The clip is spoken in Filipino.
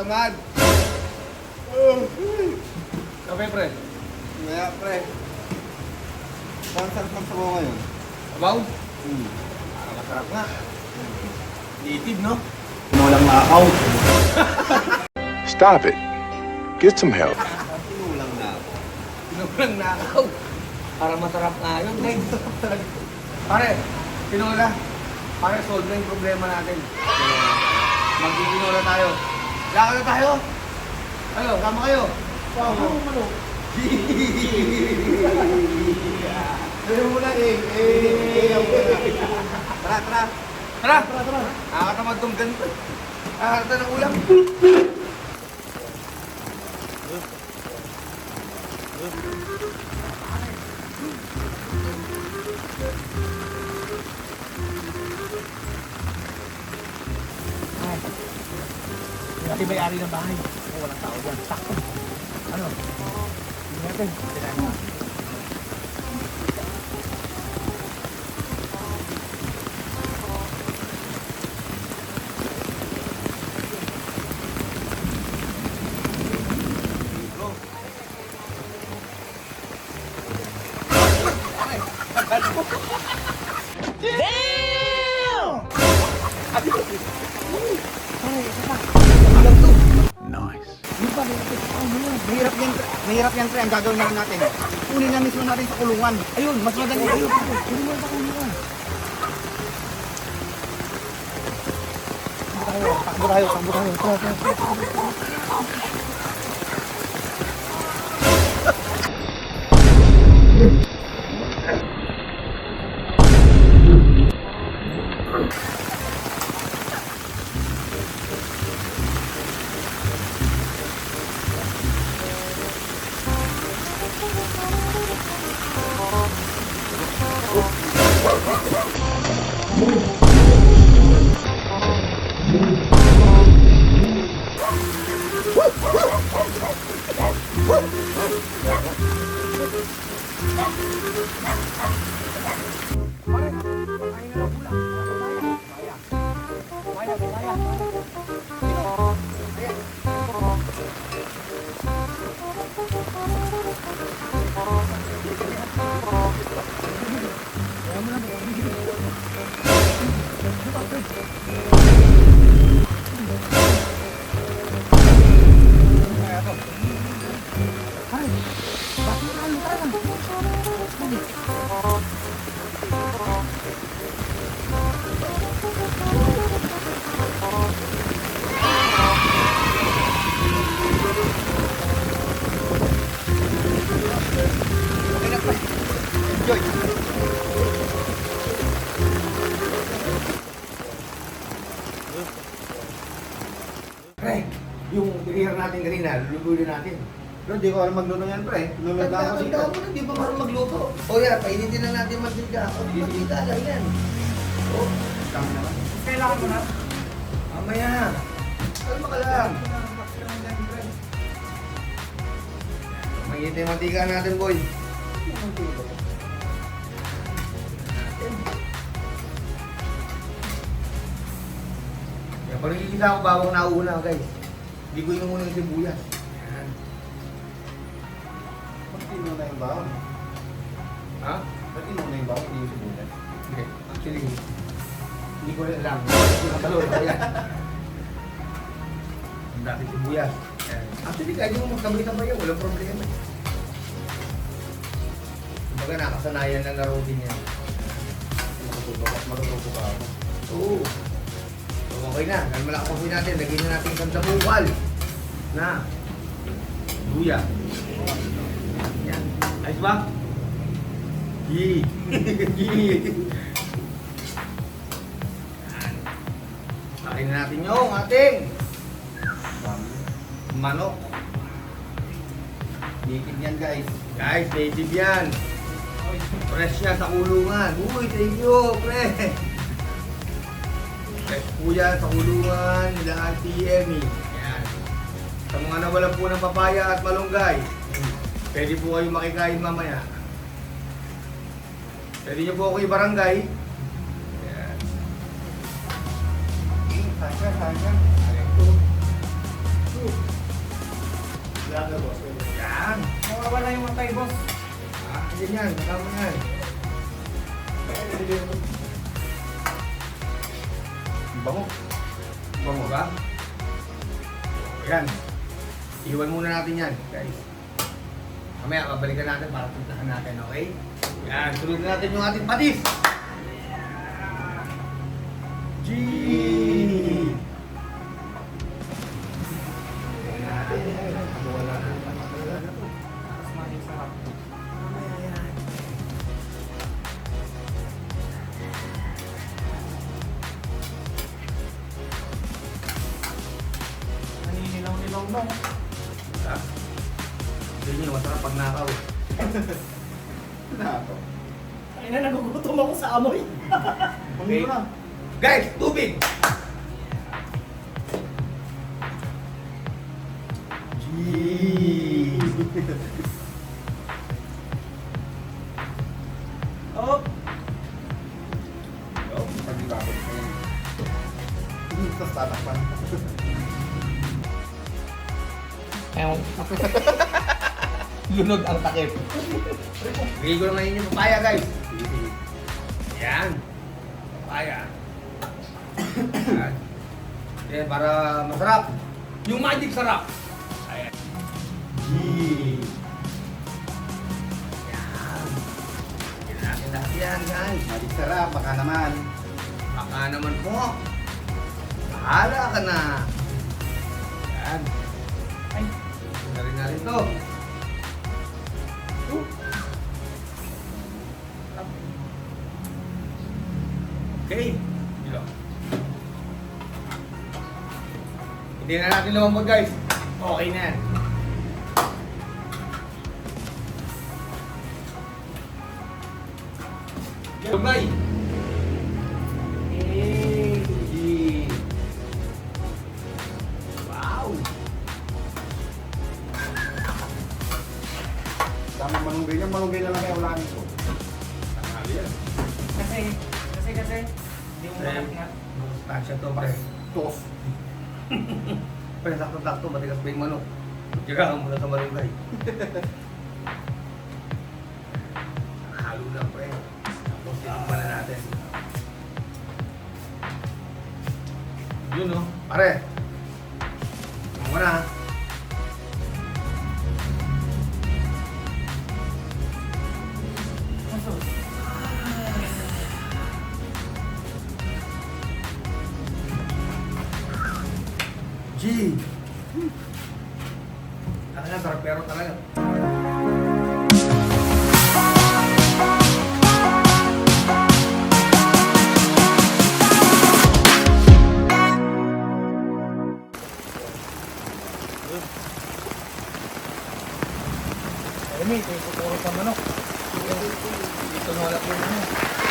tamad. Kape, pre. Kaya, pre. Saan sarap ng sabaw ngayon? Abaw? Masarap nga. Native, no? Walang nakaw. Stop it. Get some help. Tinulang na ako. Tinulang nakaw. Para masarap nga yun. Pare, tinula. Pare, solve na yung problema natin. Magtitinula tayo. Lakad na tayo. Ayo, sama kayo. Wow, malo. Sabi mo na eh. Tara, tara. Tara, tara, tara. Nakakatamad tong ganito. Nakakata ng ulam. Hindi may-ari ng bahay. Oh, walang tao dyan. Sakto. Ano? Tingnan natin. Tingnan mo. Mahirap yan, pre. Ang gagawin na natin. Kunin na mismo natin sa kulungan. Ayun, mas madali. Ayun, kunin mo sa kulungan. Takbo tayo. Tara. Pre, yung dinihar natin kanina, lulutuin natin. Pero di ko alam magluto yan, pre. Lulod na ako dito. Tanda mo na, di ba marunong magluto? O yan, painitin na natin mantika. O, mantika lang yan. O, Kami naman. Kailangan mo na. mamaya. Kalma ka lang. Mangitin yung mantika natin, boy. Yan, pag nakikita ako bawang nauna, guys. Hindi ko yung muna yung sibuyas. Yan. Ba't na yung bawang? Ha? Ba't na yung bawang? Hindi yung sibulan. Okay. Actually, hindi ko rin alam. Nakalol ko yan. Ang dati sibuyas. Yan. Actually, kahit yung magkamay-kamay yan, walang problema. Kumbaga, nakasanayan na routine yan. Matutupo ka ako. Oo. So, okay na. Dahil malakas po natin, lagyan na natin isang dabukal na luya. Yan. Ayos ba? Yee! Yee! Yan. Sakin na natin yung ating manok. Native yan, guys. Guys, native yan. Fresh yan sa kulungan. Uy, thank you, pre. Fresh po yan sa kulungan nila Auntie Emmy. Yan. Sa mga nawalan po ng papaya at malunggay, pwede po kayo makikain mamaya. Pwede nyo po ako i-barangay. Yan. Sayang. Ito. Yan. Mawawala yung matay, boss. Ah, ganyan. Kasama na yan. Bango. Bango ba? Yan. Iwan muna natin yan, guys. Mamaya, babalikan natin para puntahan natin, okay? Yan, sunod na natin yung ating patis. G. Tapos maging sarap. Naninilaw-nilaw na. Ha? Hindi nyo, masarap pag nakaw. Na ako. Ay na, nagugutom ako sa amoy. Pamilo na. Guys, tubig! G. Oh, Oh, Pag-ibabot ko yan. Tapos tatakpan. lunod ang takip. bigay ko na ngayon yung papaya, guys. Yan. Papaya. Yan. Yan, para masarap. Yung magic sarap. Ayan. Yan. Yan natin lahat yan, guys. Malig sarap, baka naman. Baka naman po. Bahala ka na. Yan. Ay, Na rin natin to. Okay. Dito. Hindi na natin lumambot, guys. Okay na yan. Lumay. Wow. Dami malunggay niya, malunggay na lang kaya wala nito. Tanghali yan. kasi, hindi mo mangat-ngat. Tansya to, pre. Tos. Pre, sakto-sakto, matigas pa yung manok. Tirahan mo na sa malunggay. Halo na, pre. Tapos tinupan na natin. Yun, no? Pare. Ano mo na, ha? G. Talaga, sarap pero talaga. Ay, may pupuro sa manok. Dito na wala po yun.